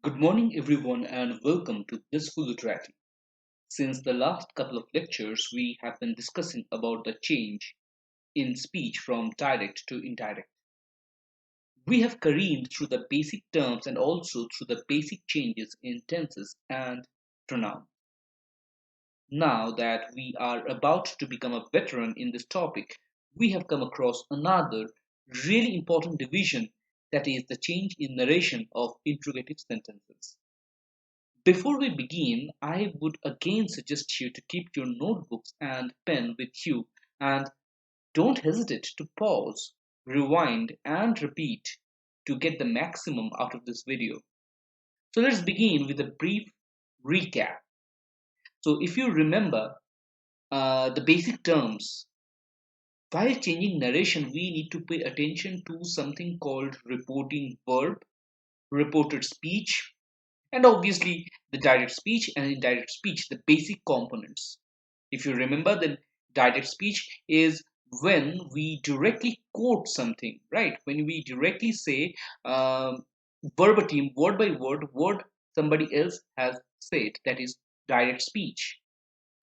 Good morning, everyone, and welcome to Blissful Literati. Since the last couple of lectures, we have been discussing about the change in speech from direct to indirect. We have careened through the basic terms and also through the basic changes in tenses and pronouns. Now that we are about to become a veteran in this topic, we have come across another really important division, that is the change in narration of interrogative sentences. Before we begin, I would again suggest you to keep your notebooks and pen with you and don't hesitate to pause, rewind, and repeat to get the maximum out of this video. So let's begin with a brief recap. So if you remember the basic terms, while changing narration, we need to pay attention to something called reporting verb, reported speech, and obviously the direct speech and indirect speech, the basic components. If you remember, then direct speech is when we directly quote something, right? When we directly say verbatim, word by word, what somebody else has said, that is direct speech.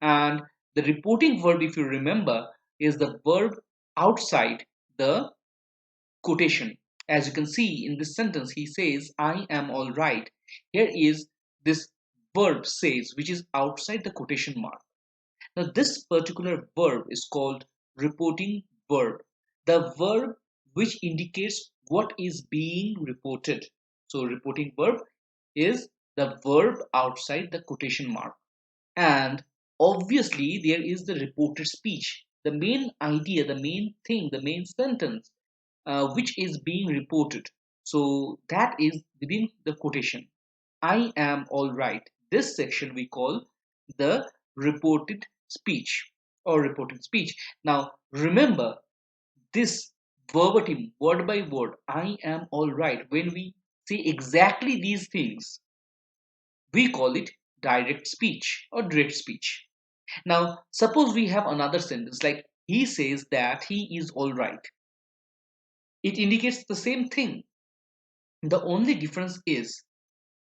And the reporting verb, if you remember, is the verb outside the quotation. As you can see in this sentence, he says, I am all right. Here is this verb says, which is outside the quotation mark. Now, this particular verb is called reporting verb, the verb which indicates what is being reported. So, reporting verb is the verb outside the quotation mark. And obviously, there is the reported speech, the main idea, the main thing, the main sentence which is being reported. So that is within the quotation. I am all right. This section we call the reported speech or reported speech. Now remember this verbatim, word by word, I am all right. When we say exactly these things, we call it direct speech or direct speech. Now suppose we have another sentence like he says that he is all right. It indicates the same thing. The only difference is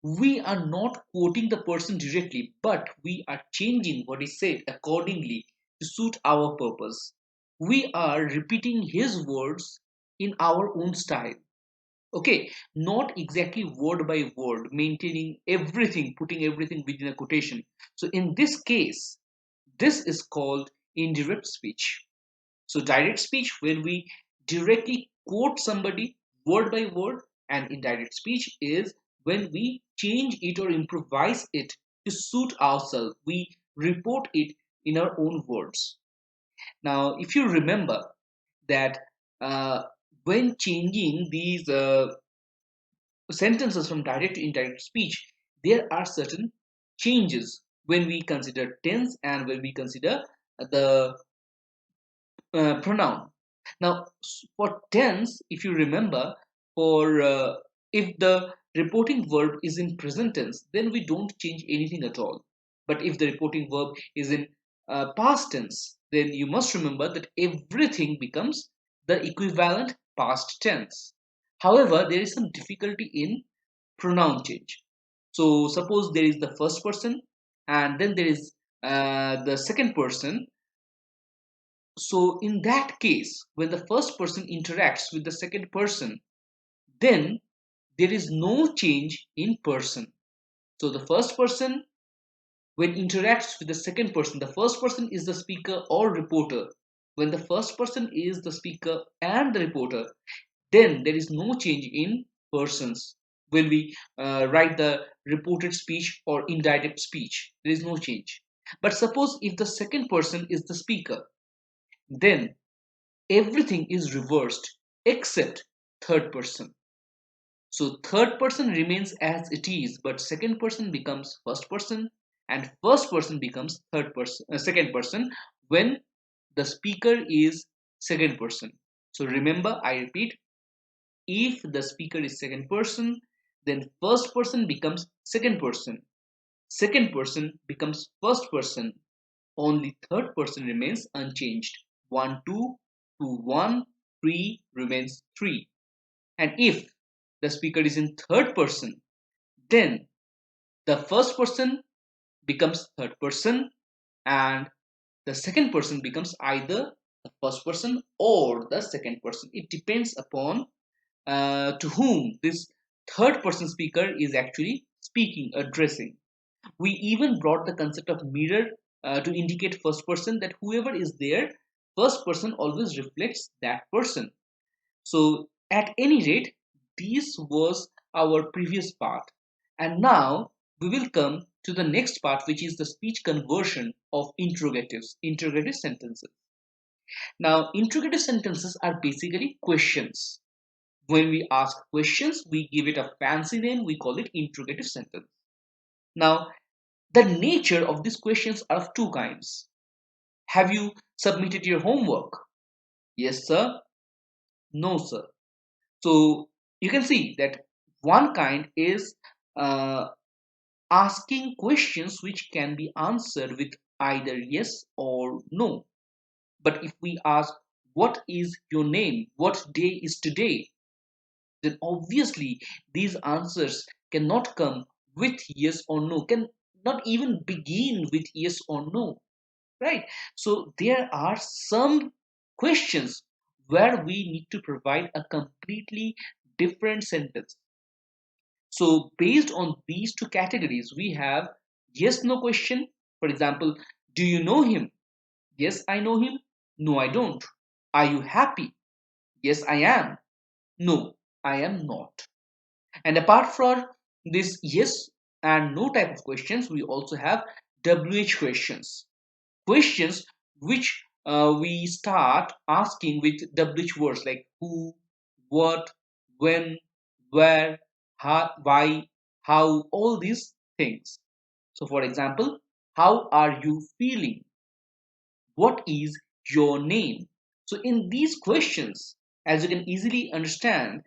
we are not quoting the person directly, but we are changing what is said accordingly to suit our purpose. We are repeating his words in our own style. Okay, not exactly word by word, maintaining everything, putting everything within a quotation. So in this case, this is called indirect speech. So direct speech, when we directly quote somebody word by word, and indirect speech is when we change it or improvise it to suit ourselves. We report it in our own words. Now, if you remember that uh, when changing these sentences from direct to indirect speech, there are certain changes when we consider tense and when we consider the pronoun. Now, for tense, if you remember, for if the reporting verb is in present tense, then we don't change anything at all. But if the reporting verb is in past tense, then you must remember that everything becomes the equivalent past tense. However, there is some difficulty in pronoun change. So, suppose there is the first person and then there is the second person. So in that case, when the first person interacts with the second person, then there is no change in person. So the first person, when interacts with the second person, the first person is the speaker or reporter. When the first person is the speaker and the reporter, then there is no change in persons. When we write the reported speech or indirect speech, there is no change. But suppose if the second person is the speaker, then everything is reversed except third person. So third person remains as it is, but second person becomes first person and first person becomes second person when the speaker is second person. So remember, I repeat, if the speaker is second person, then first person becomes second person becomes first person, only third person remains unchanged. 1, 2, 2, 1, 3 remains 3. And if the speaker is in third person, then the first person becomes third person, and the second person becomes either the first person or the second person. It depends upon to whom this third person speaker is actually speaking, addressing. We even brought the concept of mirror to indicate first person, that whoever is there, first person always reflects that person. So at any rate, this was our previous part, and now we will come to the next part, which is the speech conversion of interrogative sentences. Now interrogative sentences are basically questions. When we ask questions, we give it a fancy name, we call it interrogative sentence. Now the nature of these questions are of two kinds. Have you submitted your homework? Yes, sir. No, sir. So you can see that one kind is uh, asking questions which can be answered with either yes or no. But if we ask, what is your name? What day is today? Then obviously these answers cannot come with yes or no, can not even begin with yes or no, right? So there are some questions where we need to provide a completely different sentence. So based on these two categories, we have yes no question. For example, do you know him? Yes, I know him. No, I don't. Are you happy? Yes, I am. No, I am not. And apart from this yes and no type of questions, we also have WH questions. Questions which we start asking with WH words like who, what, when, where, how, why, how, all these things. So, for example, how are you feeling? What is your name? So, in these questions, as you can easily understand,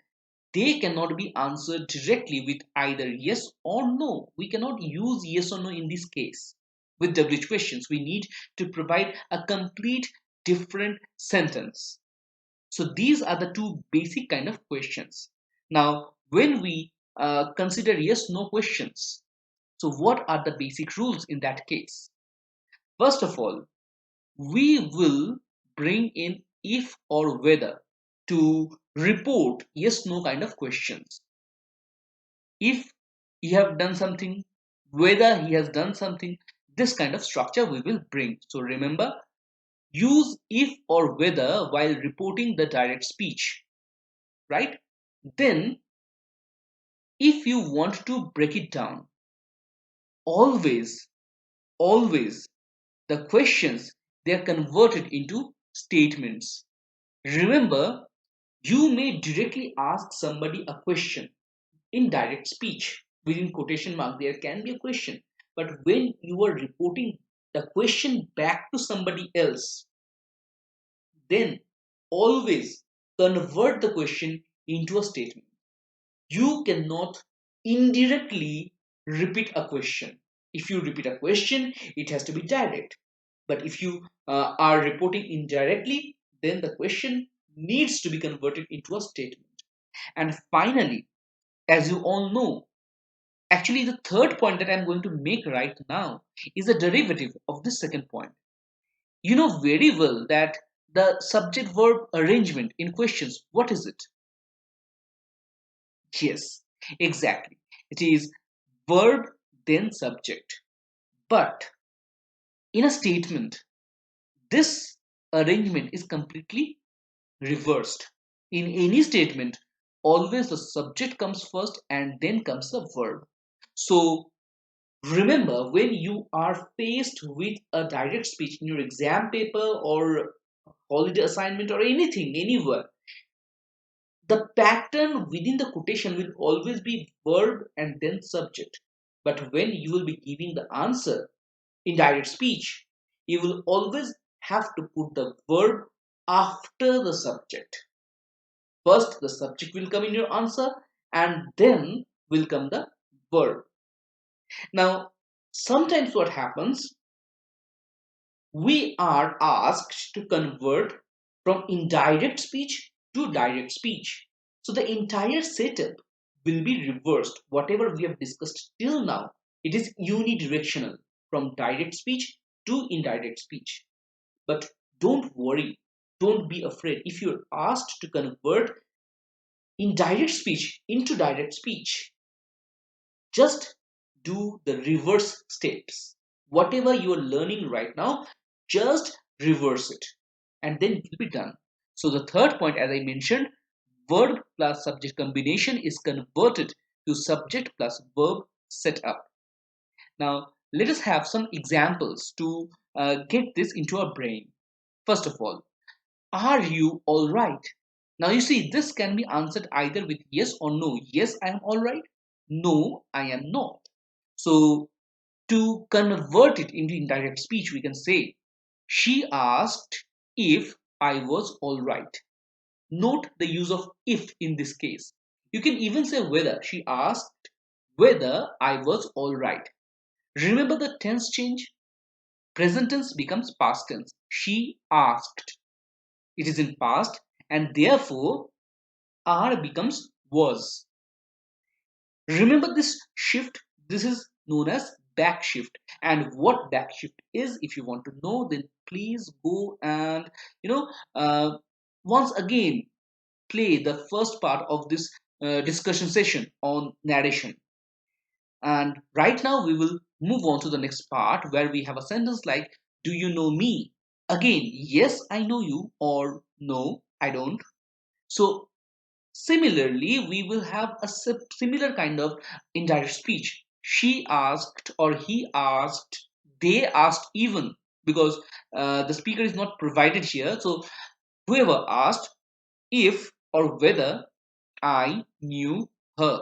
they cannot be answered directly with either yes or no. We cannot use yes or no in this case. With WH questions, we need to provide a complete different sentence. So these are the two basic kind of questions. Now, when we consider yes no questions, so what are the basic rules in that case? First of all, we will bring in if or whether to report yes no kind of questions. If he have done something, whether he has done something, this kind of structure we will bring. So remember, use if or whether while reporting the direct speech, right? Then if you want to break it down, always, always the questions, they are converted into statements. Remember, you may directly ask somebody a question in direct speech. Within quotation mark, there can be a question. But when you are reporting the question back to somebody else, then always convert the question into a statement. You cannot indirectly repeat a question. If you repeat a question, it has to be direct. But if you are reporting indirectly, then the question needs to be converted into a statement. And finally, as you all know, actually the third point that I'm going to make right now is a derivative of this second point. You know very well that the subject verb arrangement in questions, what is it? Yes, exactly. It is verb then subject. But in a statement, this arrangement is completely reversed. In any statement, always the subject comes first and then comes the verb. So remember, when you are faced with a direct speech in your exam paper or holiday assignment or anything, anywhere, the pattern within the quotation will always be verb and then subject. But when you will be giving the answer in direct speech, you will always have to put the verb after the subject. First, the subject will come in your answer, and then will come the verb. Now, sometimes what happens, we are asked to convert from indirect speech to direct speech. So the entire setup will be reversed. Whatever we have discussed till now, it is unidirectional from direct speech to indirect speech. But don't worry, don't be afraid. If you're asked to convert indirect speech into direct speech, just do the reverse steps. Whatever you are learning right now, just reverse it and then it will be done. So the third point, as I mentioned, verb plus subject combination is converted to subject plus verb setup. Now let us have some examples to get this into our brain. First of all, are you all right? Now you see, this can be answered either with yes or no. Yes, I am all right. No, I am not. So to convert it into indirect speech, we can say, she asked if I was all right. Note the use of if in this case. You can even say whether. She asked whether I was all right. Remember the tense change? Present tense becomes past tense. She asked. It is in past and therefore are becomes was. Remember this shift? This is known as back shift. And what back shift is, if you want to know, then please go and you know once again play the first part of this discussion session on narration. And right now we will move on to the next part where we have a sentence like, do you know me? Again, yes, I know you, or no, I don't. So similarly, we will have a similar kind of indirect speech. She asked or he asked, they asked even, because the speaker is not provided here. So whoever asked if or whether I knew her.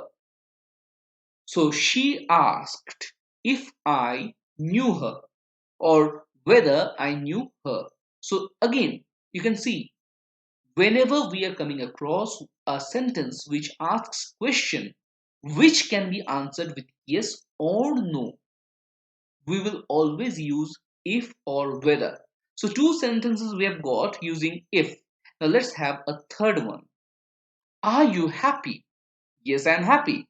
So she asked if I knew her or whether I knew her. So again, you can see whenever we are coming across a sentence which asks question which can be answered with yes or no, we will always use if or whether. So two sentences we have got using if. Now let's have a third one. Are you happy? Yes, I am happy.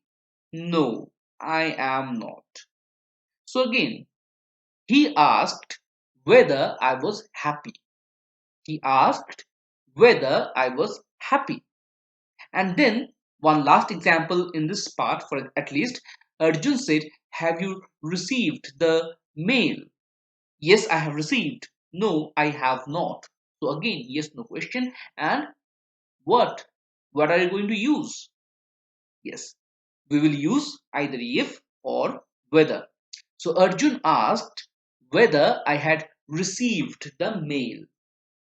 No, I am not. So again, he asked whether I was happy. He asked whether I was happy. And then one last example in this part, for at least, Arjun said, have you received the mail? Yes, I have received. No, I have not. So again, yes, no question. And what? What are you going to use? Yes, we will use either if or whether. So Arjun asked whether I had received the mail.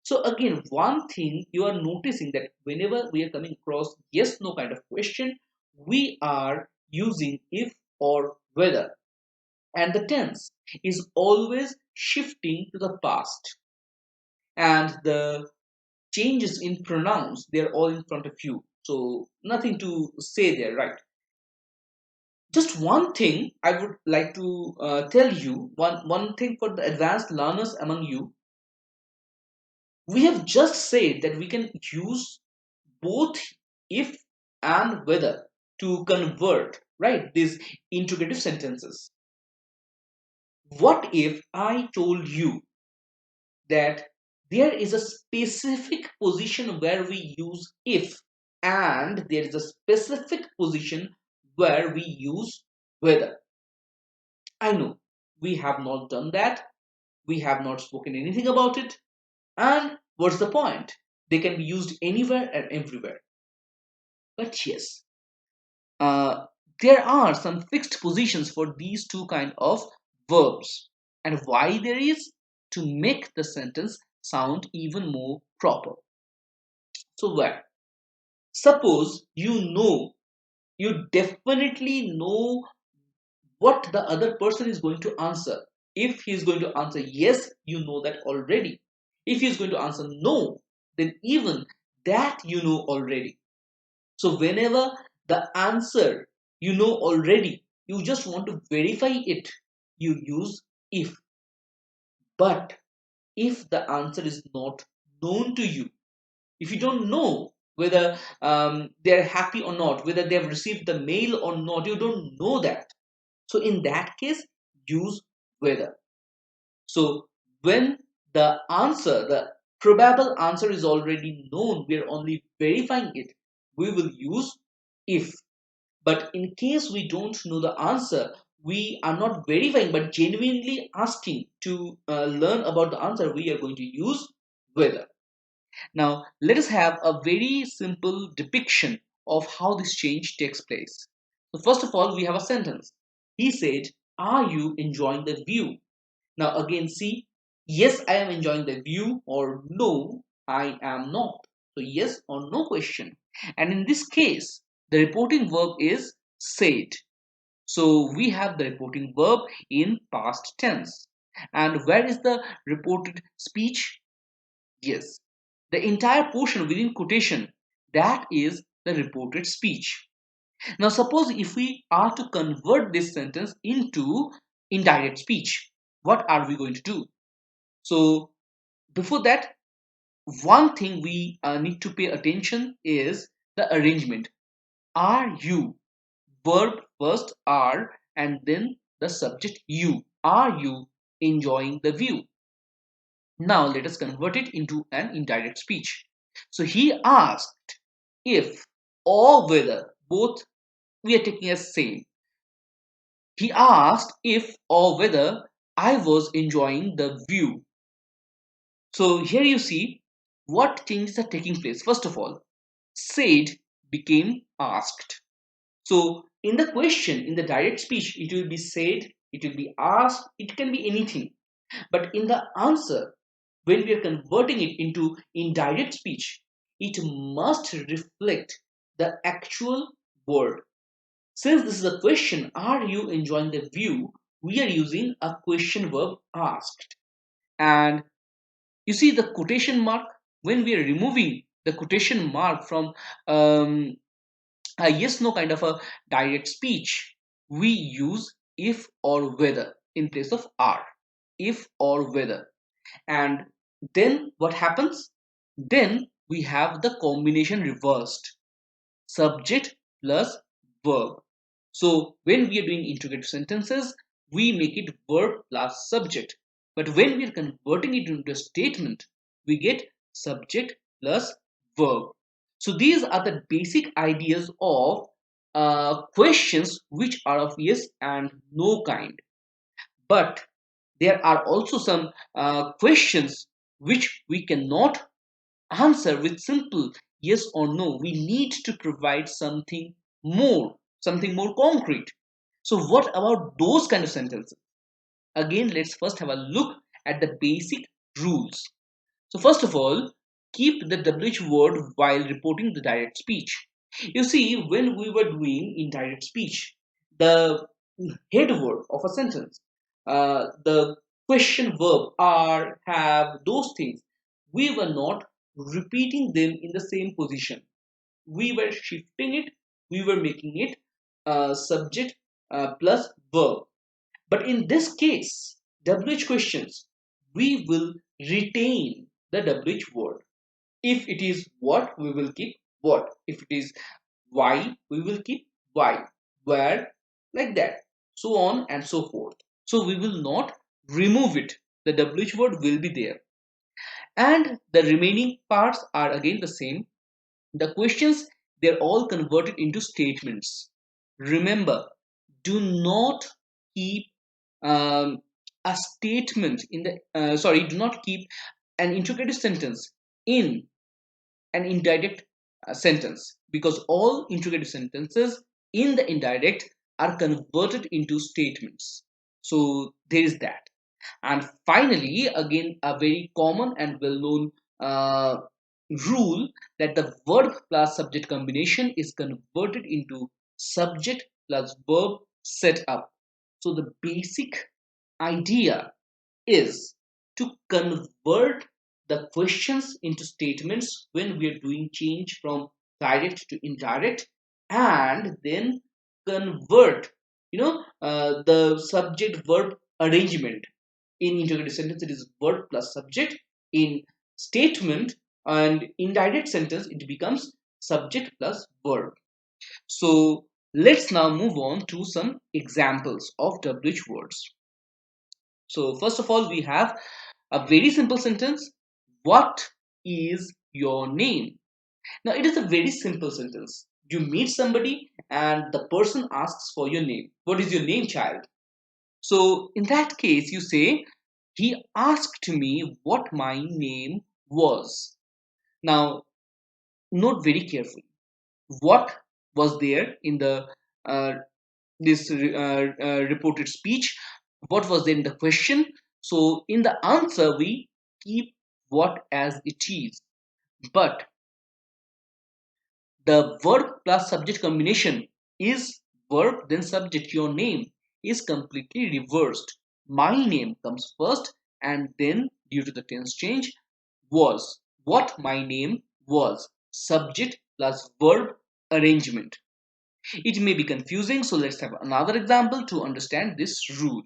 So again, one thing you are noticing that whenever we are coming across yes no kind of question, we are using if or whether. And the tense is always shifting to the past. And the changes in pronouns, they're all in front of you. So nothing to say there, right? Just one thing I would like to tell you, one thing for the advanced learners among you. We have just said that we can use both if and whether to convert, right, these interrogative sentences. What if I told you that there is a specific position where we use if and there is a specific position where we use whether? I know we have not done that, we have not spoken anything about it, and what's the point? They can be used anywhere and everywhere. But yes, uh, there are some fixed positions for these two kind of verbs. And why there is? To make the sentence sound even more proper. So where? Suppose you definitely know what the other person is going to answer. If he is going to answer yes, you know that already. If he is going to answer no, then even that you know already. So whenever the answer you know already, you just want to verify it, you use if. But if the answer is not known to you, if you don't know, whether they're happy or not, whether they've received the mail or not. You don't know that. So in that case, use whether. So when the answer, the probable answer is already known, we are only verifying it, we will use if. But in case we don't know the answer, we are not verifying but genuinely asking to learn about the answer, we are going to use whether. Now, let us have a very simple depiction of how this change takes place. So, first of all, we have a sentence. He said, "Are you enjoying the view?" Now, again, see, yes, I am enjoying the view, or no, I am not. So, yes or no question. And in this case, the reporting verb is said. So, we have the reporting verb in past tense. And where is the reported speech? Yes, the entire portion within quotation, that is the reported speech. Now, suppose if we are to convert this sentence into indirect speech, what are we going to do? So, before that, one thing we need to pay attention is the arrangement. Are you? Verb first are, and then the subject you. Are you enjoying the view? Now let us convert it into an indirect speech. So he asked if or whether, both we are taking as same. He asked if or whether I was enjoying the view. So here you see what changes are taking place. First of all, said became asked. So in the question, in the direct speech, it will be said, it will be asked, it can be anything. But in the answer, when we are converting it into indirect speech, it must reflect the actual word. Since this is a question, are you enjoying the view? We are using a question verb asked. And you see the quotation mark, when we are removing the quotation mark from um, a yes no kind of a direct speech, we use if or whether in place of are. If or whether. And then what happens? Then we have the combination reversed, subject plus verb. So when we are doing interrogative sentences, we make it verb plus subject. But when we are converting it into a statement, we get subject plus verb. So these are the basic ideas of questions which are of yes and no kind. But there are also some questions which we cannot answer with simple yes or no. We need to provide something more concrete. So what about those kind of sentences? Again, let's first have a look at the basic rules. So first of all, keep the WH word while reporting the direct speech. You see, when we were doing indirect speech, the head word of a sentence, the question verb, are, have, those things, we were not repeating them in the same position. We were shifting it, we were making it subject plus verb. But in this case, WH questions, we will retain the WH word. If it is what, we will keep what. If it is why, we will keep why. Where, like that. So on and so forth. So we will not remove it. The WH word will be there. And the remaining parts are again the same. The questions, they're all converted into statements. Remember, do not keep a statement in the do not keep an interrogative sentence in an indirect sentence, because all interrogative sentences in the indirect are converted into statements. So there is that. And finally, again, a very common and well known rule, that the verb plus subject combination is converted into subject plus verb set up. So the basic idea is to convert the questions into statements when we are doing change from direct to indirect, and then convert the subject verb arrangement. In interrogative sentence, it is verb plus subject. In statement and indirect sentence, it becomes subject plus verb. So let's now move on to some examples of WH words. So first of all, we have a very simple sentence. What is your name? Now it is a very simple sentence. You meet somebody and the person asks for your name. What is your name, child? So in that case, you say, he asked me what my name was. Now note very carefully what was there in the uh, reported speech, what was there in the question. So in the answer we keep what as it is, but the verb plus subject combination is verb then subject. Your name is completely reversed. My name comes first and then, due to the tense change, was. What my name was, subject plus verb arrangement. It may be confusing, so let's have another example to understand this rule.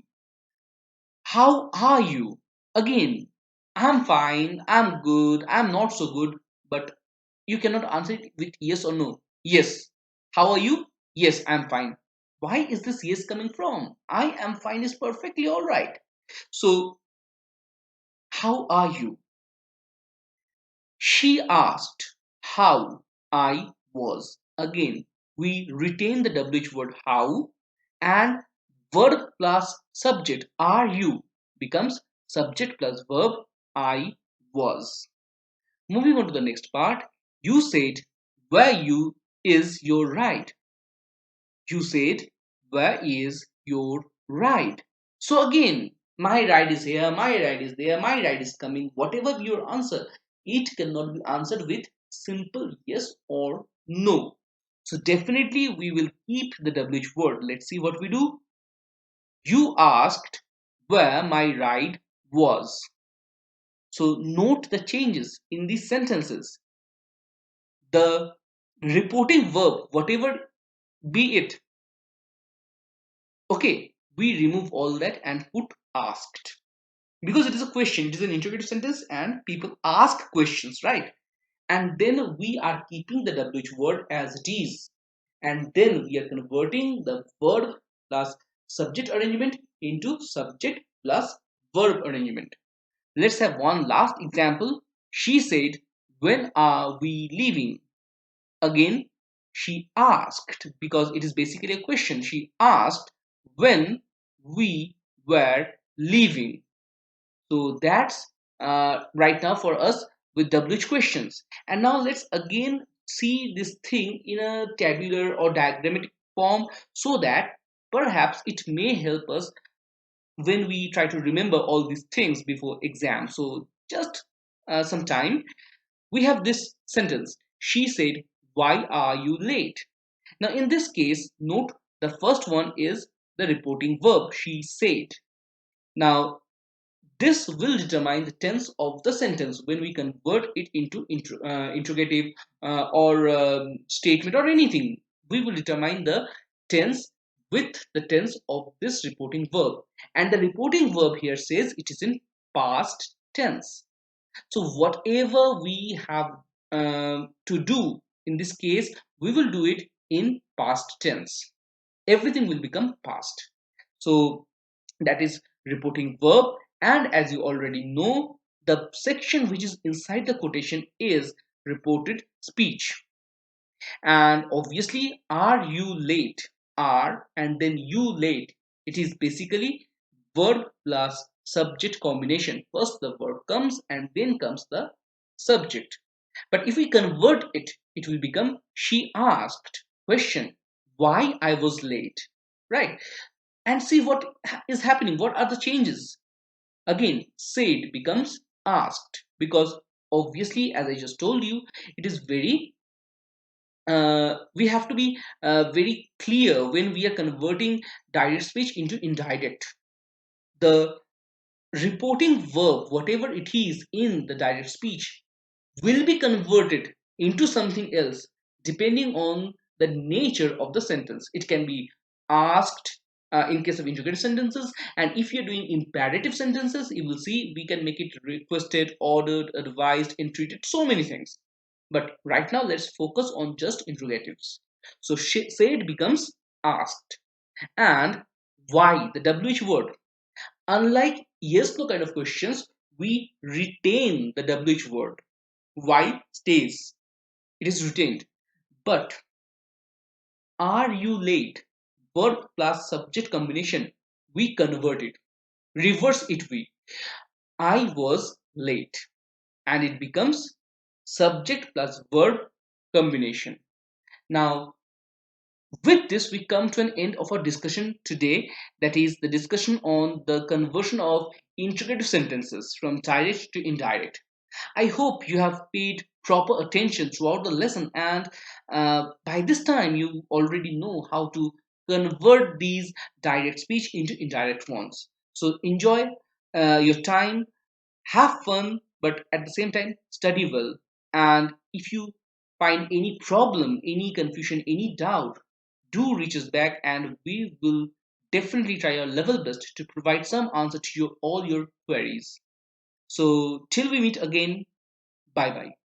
How are you? Again, I'm fine, I'm good, I'm not so good, but you cannot answer it with yes or no. Yes. How are you? Yes, I'm fine. Why is this yes coming from? I am fine is perfectly all right. So, how are you? She asked how I was. Again, we retain the WH word how, and verb plus subject are you becomes subject plus verb I was. Moving on to the next part, you said where you is your ride. You said where is your ride. So again, my ride is here, my ride is there, my ride is coming. Whatever your answer, it cannot be answered with simple yes or no. So definitely we will keep the WH word. Let's see what we do. You asked where my ride was. So note the changes in these sentences. The reporting verb, whatever be it, okay, we remove all that and put asked. Because it is a question, it is an interrogative sentence and people ask questions, right? And then we are keeping the WH word as it is. And then we are converting the verb plus subject arrangement into subject plus verb arrangement. Let's have one last example. She said, when are we leaving? Again, she asked because it is basically a question. She asked when we were leaving. So that's right now for us with WH questions. And now let's again see this thing in a tabular or diagrammatic form so that perhaps it may help us when we try to remember all these things before exam. So just some time. We have this sentence. She said, why are you late? Now in this case, note the first one is the reporting verb. She said. Now this will determine the tense of the sentence when we convert it into interrogative or statement or anything. We will determine the tense with the tense of this reporting verb. And the reporting verb here says it is in past tense. So whatever we have to do in this case, we will do it in past tense. Everything will become past. So that is reporting verb. And as you already know, the section which is inside the quotation is reported speech. And obviously, are you late? Are and then you late. It is basically verb plus subject combination. First the verb comes and then comes the subject. But if we convert it, it will become she asked question why I was late, right? And see what is happening. What are the changes? Again, said becomes asked because obviously, as I just told you, it is very we have to be very clear when we are converting direct speech into indirect. The reporting verb, whatever it is in the direct speech, will be converted into something else depending on the nature of the sentence. It can be asked in case of interrogative sentences, and if you're doing imperative sentences, you will see we can make it requested, ordered, advised, entreated, so many things. But right now, let's focus on just interrogatives. So, said becomes asked. And why the WH word? Unlike yes no kind of questions, we retain the WH word. Why stays. It is retained. But are you late? Verb plus subject combination. We convert it. Reverse it we. I was late. And it becomes subject plus verb combination. Now, with this, we come to an end of our discussion today. That is the discussion on the conversion of interrogative sentences from direct to indirect. I hope you have paid proper attention throughout the lesson, and by this time, you already know how to convert these direct speech into indirect ones. So, enjoy your time, have fun, but at the same time, study well. And if you find any problem, any confusion, any doubt, do reach us back, and we will definitely try our level best to provide some answer to all your queries. So, till we meet again, bye bye.